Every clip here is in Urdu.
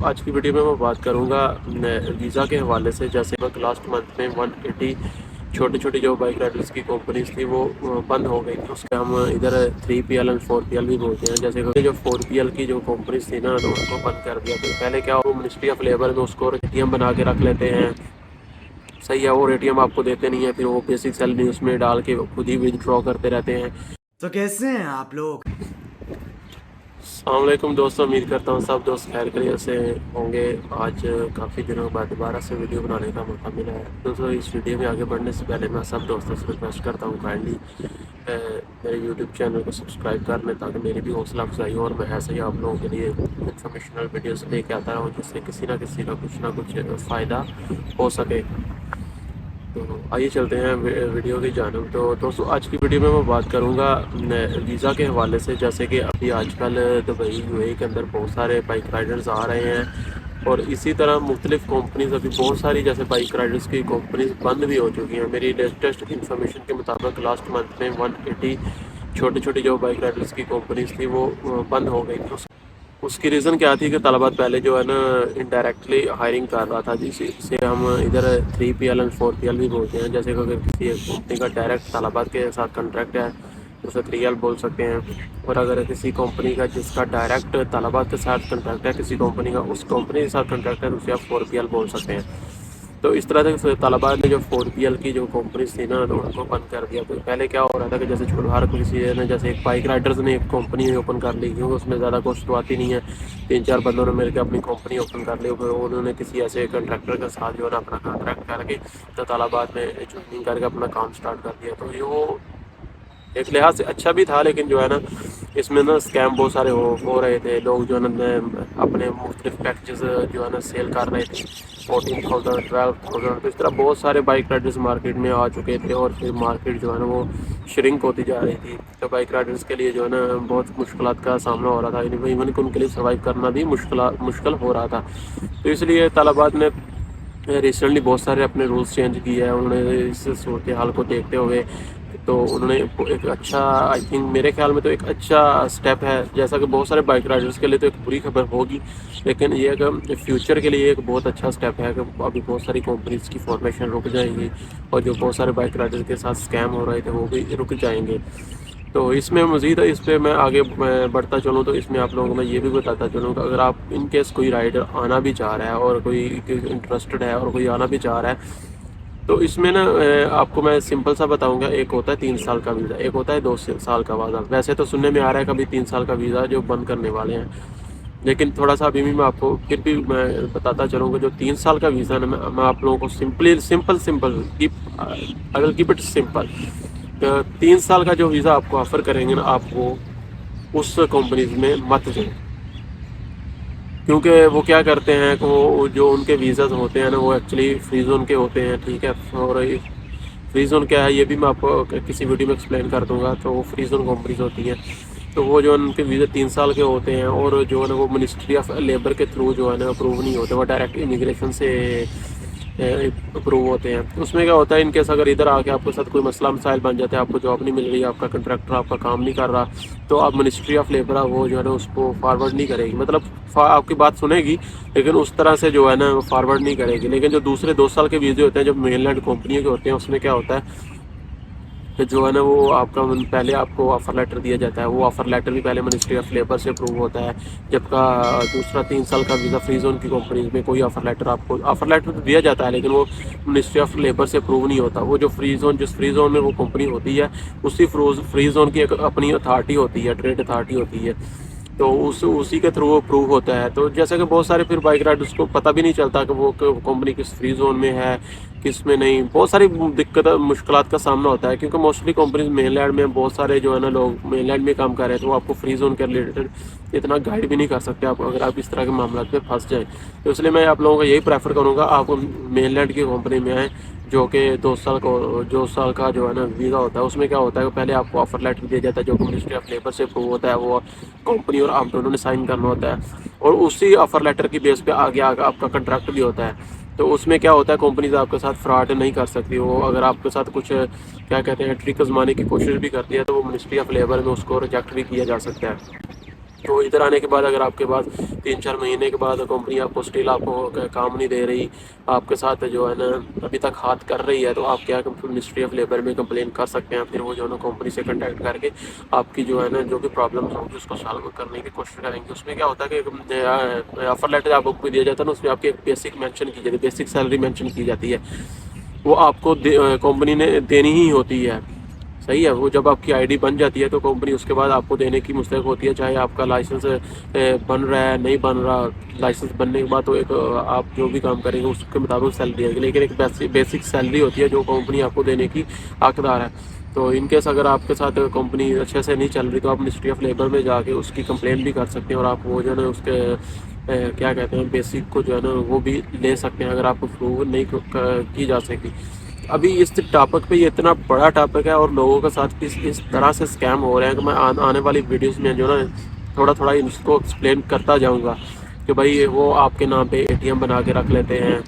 آج کی ویڈیو میں بات کروں گا ویزا کے حوالے سے. جیسے لاسٹ منتھ میں 180 چھوٹی چھوٹی جو بائک رائڈرز کی کمپنیز تھی وہ بند ہو گئی تھی. اس کے ہم ادھر 3PL اور 4PL بھی بولتے ہیں. جیسے کہ جو 4PL کی جو کمپنیز تھی نا تو ان کو بند کر دیا. تو پہلے کیا وہ منسٹری آف لیبر میں اس کو ATM بنا کے رکھ لیتے ہیں, صحیح ہے. اور ATM آپ کو دیتے نہیں ہے, پھر وہ بیسک سیلری اس میں ڈال کے خود ہی ودرا کرتے رہتے ہیں. تو کیسے ہیں آپ لوگ؟ السلام علیکم دوستوں, امید کرتا ہوں سب دوست خیر خیریت سے ہوں گے. آج کافی دنوں بعد دوبارہ سے ویڈیو بنانے کا موقع ملا ہے. دوستوں اس ویڈیو میں آگے بڑھنے سے پہلے میں سب دوستوں سے ریکویسٹ کرتا ہوں کائنڈلی میرے یوٹیوب چینل کو سبسکرائب کر لیں تاکہ میری بھی حوصلہ افزائی ہو اور میں ایسے ہی آپ لوگوں کے لیے انفارمیشنل ویڈیوز لے کے آتا رہوں جس سے کسی نہ کسی کا کچھ نہ کچھ فائدہ ہو سکے. تو آئیے چلتے ہیں ویڈیو کی جانب. تو دوستوں آج کی ویڈیو میں بات کروں گا ویزا کے حوالے سے. جیسے کہ ابھی آج کل دبئی UAE کے اندر بہت سارے بائک رائڈرز آ رہے ہیں, اور اسی طرح مختلف کمپنیز ابھی بہت ساری جیسے بائک رائڈرز کی کمپنیز بند بھی ہو چکی ہیں. میری لیٹسٹ انفارمیشن کے مطابق لاسٹ منتھ میں 180 چھوٹی چھوٹی جو بائک رائڈرز کی کمپنیز تھی وہ بند ہو گئی تھی. اس کی ریزن کیا تھی کہ طلبات پہلے جو ہے نا انڈائریکٹلی ہائرنگ کر رہا تھا, جسے ہم ادھر 3PL اور 4PL بھی بولتے ہیں. جیسے کہ اگر کسی کمپنی کا ڈائریکٹ طلبات کے ساتھ کنٹریکٹ ہے تو اسے 3L بول سکتے ہیں, اور اگر کسی کمپنی کا جس کا ڈائریکٹ طلبات کے ساتھ کنٹریکٹ ہے کسی کمپنی کا اس کمپنی کے ساتھ کنٹریکٹ ہے تو اسے آپ 4PL بول سکتے ہیں. تو اس طرح سے طلباء نے جو 4PL کی جو کمپنیز تھی نا تو ان کو بند کر دیا. تو پہلے کیا ہو رہا تھا کہ جیسے ہر کسی نے جیسے ایک بائک رائڈرز نے ایک کمپنی اوپن کر لی, کیونکہ اس میں زیادہ کاسٹ تو آتی نہیں ہے. 3-4 بندوں نے مل کے اپنی کمپنی اوپن کر لی, انہوں نے کسی ایسے کنٹریکٹر کے ساتھ جو ہے نا اپنا کانٹریکٹ کر کے تو طلبات میں جوائننگ کر کے اپنا کام سٹارٹ کر دیا. تو یہ ایک لحاظ سے اچھا بھی تھا, لیکن جو ہے نا اس میں نا اسکیم بہت سارے ہو رہے تھے. لوگ جو ہے نا اپنے مختلف پیکیجز جو ہے نا سیل کر رہے تھے 14,000 12,000. تو اس طرح بہت سارے بائک رائڈرز مارکیٹ میں آ چکے تھے, اور پھر مارکیٹ جو ہے نا وہ شرنک ہوتی جا رہی تھی. تو بائک رائڈرز کے لیے جو ہے نا بہت مشکلات کا سامنا ہو رہا تھا, ایون کہ ان کے لیے سروائیو کرنا بھی مشکل ہو رہا تھا. تو اس لیے طلبات نے ریسنٹلی بہت سارے اپنے رولز چینج کیے ہیں. انہوں نے اس صورتحال کو دیکھتے ہوئے تو انہوں نے ایک اچھا, آئی تھنک میرے خیال میں تو ایک اچھا اسٹیپ ہے. جیسا کہ بہت سارے بائک رائڈرز کے لیے تو ایک بری خبر ہوگی, لیکن یہ کہ فیوچر کے لیے ایک بہت اچھا اسٹیپ ہے کہ ابھی بہت ساری کمپنیز کی فارمیشن رک جائیں گی, اور جو بہت سارے بائک رائڈر کے ساتھ اسکیم ہو رہے تھے وہ بھی رک جائیں گے. تو اس میں مزید اس پہ میں آگے بڑھتا چلوں تو اس میں آپ لوگوں کو میں یہ بھی بتاتا چلوں کہ اگر آپ ان کیس کوئی رائڈر آنا بھی چاہ رہا ہے اور کوئی انٹرسٹڈ ہے اور کوئی آنا بھی چاہ رہا ہے, تو اس میں نا آپ کو میں سمپل سا بتاؤں گا. ایک ہوتا ہے 3 سال کا ویزا, ایک ہوتا ہے 2 سال کا ویزا. ویسے تو سننے میں آ رہا ہے کہ ابھی 3 سال کا ویزا جو بند کرنے والے ہیں, لیکن تھوڑا سا ابھی بھی میں آپ کو پھر بھی میں بتاتا چلوں گا. جو 3 سال کا ویزا نا میں آپ لوگوں کو سمپل اگر کیپ اٹ سمپل 3 سال کا جو ویزا آپ کو آفر کریں گے نا, آپ وہ اس کمپنیز میں مت جائیں, کیونکہ وہ کیا کرتے ہیں کہ وہ جو ان کے ویزاز ہوتے ہیں نا وہ ایکچولی فری زون کے ہوتے ہیں. ٹھیک ہے, اور فری زون کیا ہے یہ بھی میں آپ کو کسی ویڈیو میں ایکسپلین کر دوں گا. تو وہ فری زون کمپنیز ہوتی ہیں, تو وہ جو ان کے ویزا 3 سال کے ہوتے ہیں, اور جو ہے نا وہ منسٹری آف لیبر کے تھرو جو ہے نا اپروو نہیں ہوتے, وہ ڈائریکٹ امیگریشن سے اپروو ہوتے ہیں. اس میں کیا ہوتا ہے ان کیس اگر ادھر آ کے آپ کے ساتھ کوئی مسئلہ مسائل بن جاتے ہیں, آپ کو جاب نہیں مل رہی, آپ کا کنٹریکٹر آپ کا کام نہیں کر رہا, تو آپ منسٹری آف لیبر وہ جو ہے نا اس کو فارورڈ نہیں کرے گی. مطلب آپ کی بات سنے گی لیکن اس طرح سے جو ہے نا فارورڈ نہیں کرے گی. لیکن جو دوسرے 2 سال کے ویزے ہوتے ہیں جو مین لینڈ کمپنیوں کے ہوتے ہیں, اس میں کیا ہوتا ہے کہ جو ہے نا وہ آپ کا پہلے آپ کو آفر لیٹر دیا جاتا ہے. وہ آفر لیٹر بھی پہلے منسٹری آف لیبر سے اپروو ہوتا ہے, جبکہ دوسرا 3 سال کا ویزا فری زون کی کمپنیز میں کوئی آفر لیٹر آپ کو آفر لیٹر دیا جاتا ہے, لیکن وہ منسٹری آف لیبر سے اپروو نہیں ہوتا. وہ جو فری زون جس فری زون میں وہ کمپنی ہوتی ہے اسی فری زون کی ایک اپنی اتھارٹی ہوتی ہے, ٹریڈ اتھارٹی ہوتی ہے, تو اسی کے تھرو اپروو ہوتا ہے. تو جیسا کہ بہت سارے پھر بائک رائڈرس کو پتہ بھی نہیں چلتا کہ وہ کمپنی کس فری زون میں ہے کس میں نہیں. بہت ساری مشکلات کا سامنا ہوتا ہے, کیونکہ موسٹلی کمپنیز مین لینڈ میں بہت سارے جو ہے نا لوگ مین لینڈ میں کام کر رہے ہیں, تو وہ آپ کو فری زون کے ریلیٹڈ اتنا گائیڈ بھی نہیں کر سکتے آپ اگر آپ اس طرح کے معاملات پہ پھنس جائیں. تو اس لیے میں آپ لوگوں کو یہی پریفر کروں گا آپ مین لینڈ کی کمپنی میں آئیں, جو کہ 2 سال کا جو ہے نا ویزا ہوتا ہے. اس میں کیا ہوتا ہے کہ پہلے آپ کو آفر لیٹر دیا جاتا ہے جو کہ منسٹری آف لیبر سے اپروو ہوتا ہے, وہ کمپنی اور آپ دونوں نے سائن کرنا ہوتا ہے, اور اسی آفر لیٹر کی بیس پہ آگے آپ کا کنٹریکٹ بھی ہوتا ہے. تو اس میں کیا ہوتا ہے کمپنیز آپ کے ساتھ فراڈ نہیں کر سکتی. وہ اگر آپ کے ساتھ کچھ کیا کہتے ہیں ٹرک آزمانے کی کوشش بھی کرتی ہے تو وہ منسٹری آف لیبر میں اس کو ریجیکٹ بھی کیا جا سکتا ہے. تو ادھر آنے کے بعد اگر آپ کے پاس 3-4 مہینے کے بعد کمپنی آپ کو اسٹل آپ کو کام نہیں دے رہی، آپ کے ساتھ جو ہے نا ابھی تک ہاتھ کر رہی ہے، تو آپ کیا منسٹری آف لیبر میں کمپلین کر سکتے ہیں. پھر وہ جو ہے نا کمپنی سے کنٹیکٹ کر کے آپ کی جو ہے نا جو بھی پرابلمس ہوں گی اس کو سالو کرنے کی کوشش کریں گے. اس میں کیا ہوتا ہے کہ آفر لیٹر آپ کو دیا جاتا ہے نا، اس میں آپ کی ایک بیسک مینشن کی جاتی ہے، بیسک سیلری مینشن کی جاتی ہے، وہ آپ کو کمپنی نے دینی ہی ہوتی ہے. صحیح ہے. وہ جب آپ کی آئی ڈی بن جاتی ہے تو کمپنی اس کے بعد آپ کو دینے کی مستحق ہوتی ہے، چاہے آپ کا لائسنس بن رہا ہے نہیں بن رہا. لائسنس بننے کے بعد تو ایک آپ جو بھی کام کریں گے اس کے مطابق سیلری آئے گی، لیکن ایک بیسک سیلری ہوتی ہے جو کمپنی آپ کو دینے کی حقدار ہے. تو ان کیس اگر آپ کے ساتھ کمپنی اچھے سے نہیں چل رہی تو آپ منسٹری آف لیبر میں جا کے اس کی کمپلین بھی کر سکتے ہیں، اور آپ وہ جو ہے نا اس کے کیا کہتے ہیں بیسک کو جو ہے نا وہ بھی لے سکتے ہیں اگر آپ کو پروو نہیں کی جا سکتی. ابھی اس ٹاپک پہ یہ اتنا بڑا ٹاپک ہے اور لوگوں کے ساتھ اس طرح سے اسکیم ہو رہے ہیں کہ میں آنے والی ویڈیوز میں جو نا تھوڑا تھوڑا اس کو ایکسپلین کرتا جاؤں گا کہ بھائی وہ آپ کے نام پہ اے ٹی ایم بنا کے رکھ لیتے ہیں.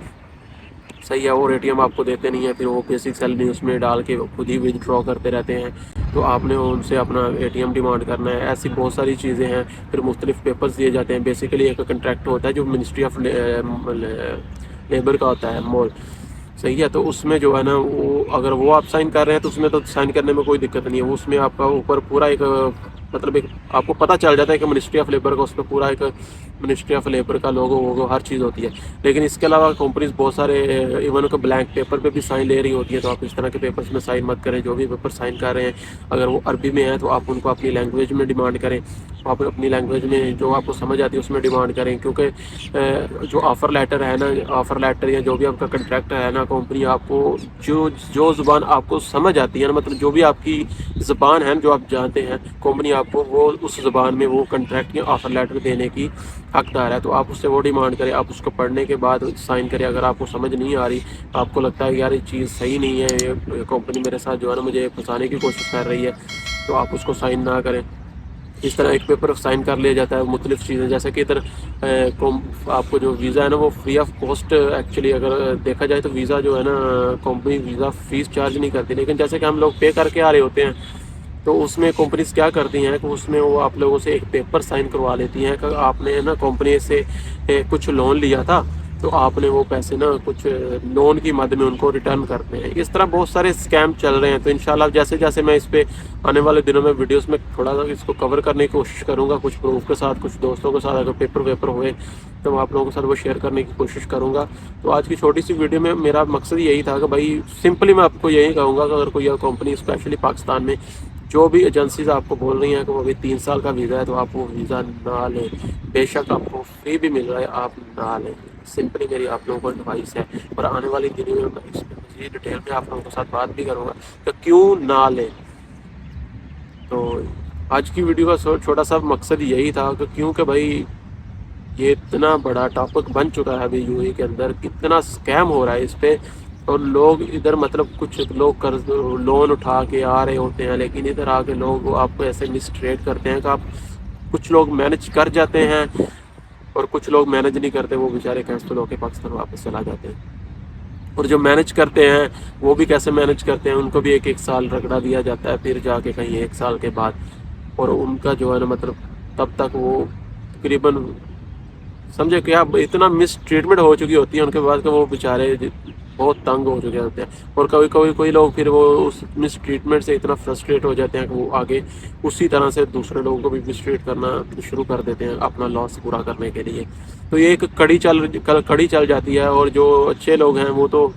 صحیح ہے. اور اے ٹی ایم آپ کو دیتے نہیں ہیں، پھر وہ بیسک سیلری اس میں ڈال کے خود ہی ودرا کرتے رہتے ہیں، تو آپ نے ان سے اپنا اے ٹی ایم ڈیمانڈ کرنا ہے. ایسی بہت ساری چیزیں ہیں. پھر مختلف پیپرز دیے جاتے ہیں. بیسیکلی ایک کنٹریکٹ ہوتا ہے جو منسٹری آف لیبر کا ہوتا ہے، مول. صحیح ہے. تو اس میں جو ہے نا وہ اگر وہ آپ سائن کر رہے ہیں تو اس میں تو سائن کرنے میں کوئی دقت نہیں ہے. اس میں آپ کا اوپر پورا ایک مطلب ایک آپ کو پتہ چل جاتا ہے کہ منسٹری آف لیبر کا اس پہ پورا ایک منسٹری آف لیبر کا لوگو ووگو ہر چیز ہوتی ہے. لیکن اس کے علاوہ کمپنیز بہت سارے ایون کہ بلینک پیپر پہ بھی سائن لے رہی ہوتی ہے، تو آپ اس طرح کے پیپرز میں سائن مت کریں. جو بھی پیپر سائن کر رہے ہیں اگر وہ عربی میں ہیں تو آپ ان کو اپنی لینگویج میں ڈیمانڈ کریں. آپ اپنی لینگویج میں جو آپ کو سمجھ آتی ہے اس میں ڈیمانڈ کریں، کیونکہ جو آفر لیٹر ہے نا، آفر لیٹر یا جو بھی آپ کا کنٹریکٹ ہے نا، کمپنی آپ کو جو زبان آپ کو سمجھ آتی ہے نا، مطلب جو بھی آپ کی زبان ہے جو آپ جانتے ہیں، کمپنی آپ کو وہ اس زبان میں وہ کنٹریکٹ یا آفر لیٹر دینے کی حقدار ہے. تو آپ اس سے وہ ڈیمانڈ کریں، آپ اس کو پڑھنے کے بعد سائن کریں. اگر آپ کو سمجھ نہیں آ رہی، آپ کو لگتا ہے کہ یار یہ چیز صحیح نہیں ہے، یہ کمپنی میرے ساتھ جو ہے نا مجھے پھنسانے کی کوشش کر رہی ہے، تو آپ اس کو سائن نہ کریں. اس طرح ایک پیپر سائن کر لیا جاتا ہے. مختلف چیزیں جیسے کہ ادھر آپ کو جو ویزا ہے نا وہ فری آف کاسٹ ایکچولی اگر دیکھا جائے تو ویزا جو ہے نا کمپنی ویزا فیس چارج نہیں کرتی، لیکن جیسے کہ ہم لوگ پے کر کے آ رہے ہوتے ہیں تو اس میں کمپنیز کیا کرتی ہیں کہ اس میں وہ آپ لوگوں سے ایک پیپر سائن کروا لیتی ہیں کہ آپ نے نا کمپنی سے کچھ لون لیا تھا، تو آپ نے وہ پیسے نا کچھ لون کی مد میں ان کو ریٹرن کرتے ہیں. اس طرح بہت سارے اسکیم چل رہے ہیں. تو انشاءاللہ جیسے جیسے میں اس پہ آنے والے دنوں میں ویڈیوز میں تھوڑا سا اس کو کور کرنے کی کوشش کروں گا، کچھ پروف کے ساتھ، کچھ دوستوں کے ساتھ اگر پیپر ہوئے تو میں آپ لوگوں کے ساتھ وہ شیئر کرنے کی کوشش کروں گا. تو آج کی چھوٹی سی ویڈیو میں میرا مقصد یہی تھا کہ بھائی سمپلی میں آپ کو یہی کہوں گا کہ اگر کوئی کمپنی اسپیشلی پاکستان میں جو بھی ایجنسیز آپ کو بول رہی ہیں کہ وہ ابھی 3 سال کا ویزا ہے تو آپ وہ ویزا نہ لیں. بے شک آپ کو فری بھی مل رہا ہے، آپ نہ لیں. سمپلی میری آپ لوگوں کو ایڈوائس ہے، اور آنے والی دنوں میں اس میں مزید ڈیٹیل میں آپ لوگوں کے ساتھ بات بھی کروں گا کہ کیوں نہ لیں. تو آج کی ویڈیو کا چھوٹا سا مقصد یہی تھا کہ کیونکہ بھائی یہ اتنا بڑا ٹاپک بن چکا ہے ابھی یو اے کے اندر، کتنا اسکیم ہو رہا ہے اس پہ، اور لوگ ادھر مطلب کچھ لوگ قرض لون اٹھا کے آ رہے ہوتے ہیں، لیکن ادھر آ کے لوگ آپ کو ایسے مسٹریٹ کرتے ہیں کہ آپ کچھ لوگ مینج کر جاتے ہیں اور کچھ لوگ مینج نہیں کرتے، وہ بیچارے کینسل ہو کے پاکستان واپس چلا جاتے ہیں. اور جو مینج کرتے ہیں وہ بھی کیسے مینج کرتے ہیں، ان کو بھی ایک سال رگڑا دیا جاتا ہے، پھر جا کے کہیں 1 سال کے بعد، اور ان کا جو ہے نا مطلب تب تک وہ تقریباً سمجھے کہ آپ اتنا مس ٹریٹمنٹ ہو چکی ہوتی ہے ان کے بعد کہ وہ بیچارے بہت تنگ ہو چکے ہوتے ہیں. اور کوئی لوگ پھر وہ اس مس ٹریٹمنٹ سے اتنا فرسٹریٹ ہو جاتے ہیں کہ وہ آگے اسی طرح سے دوسرے لوگوں کو بھی مسٹریٹ کرنا شروع کر دیتے ہیں اپنا لاس پورا کرنے کے لیے. تو یہ ایک کڑی چل جاتی ہے. اور جو اچھے لوگ ہیں وہ تو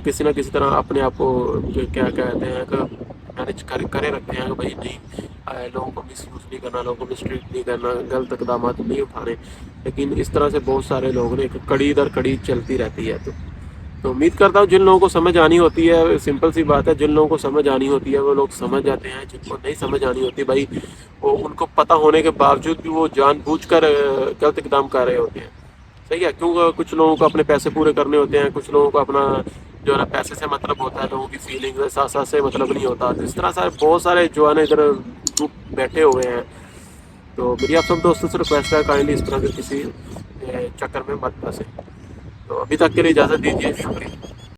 کسی نہ کسی طرح اپنے آپ کو کیا کہتے ہیں کہ مینج کرے رکھتے ہیں کہ بھائی نہیں، لوگوں کو مس یوز نہیں کرنا، لوگوں کو مسٹریٹ نہیں کرنا، غلط اقدامات نہیں اٹھانے. لیکن اس طرح سے بہت سارے لوگ نے ایک کڑی در کڑی چلتی رہتی ہے. تو امید کرتا ہوں جن لوگوں کو سمجھ آنی ہوتی ہے، سمپل سی بات ہے، جن لوگوں کو سمجھ آنی ہوتی ہے وہ لوگ سمجھ جاتے ہیں. جن کو نہیں سمجھ آنی ہوتی بھائی، وہ ان کو پتہ ہونے کے باوجود بھی وہ جان بوجھ کر غلط اقدام کر رہے ہوتے ہیں. صحیح ہے. کیونکہ کچھ لوگوں کو اپنے پیسے پورے کرنے ہوتے ہیں، کچھ لوگوں کو اپنا جو ہے نا پیسے سے مطلب ہوتا ہے، لوگوں کی فیلنگ احساسات سے مطلب نہیں ہوتا. تو اس طرح سے بہت سارے جو ہے نا ادھر گروپ بیٹھے ہوئے ہیں. تو میری آپ سب دوستوں سے ریکویسٹ ہے کائنڈلی اس طرح کے کسی چکر میں مت پھنسیں. تو ابھی تک کے لیے اجازت دیجیے. شکریہ.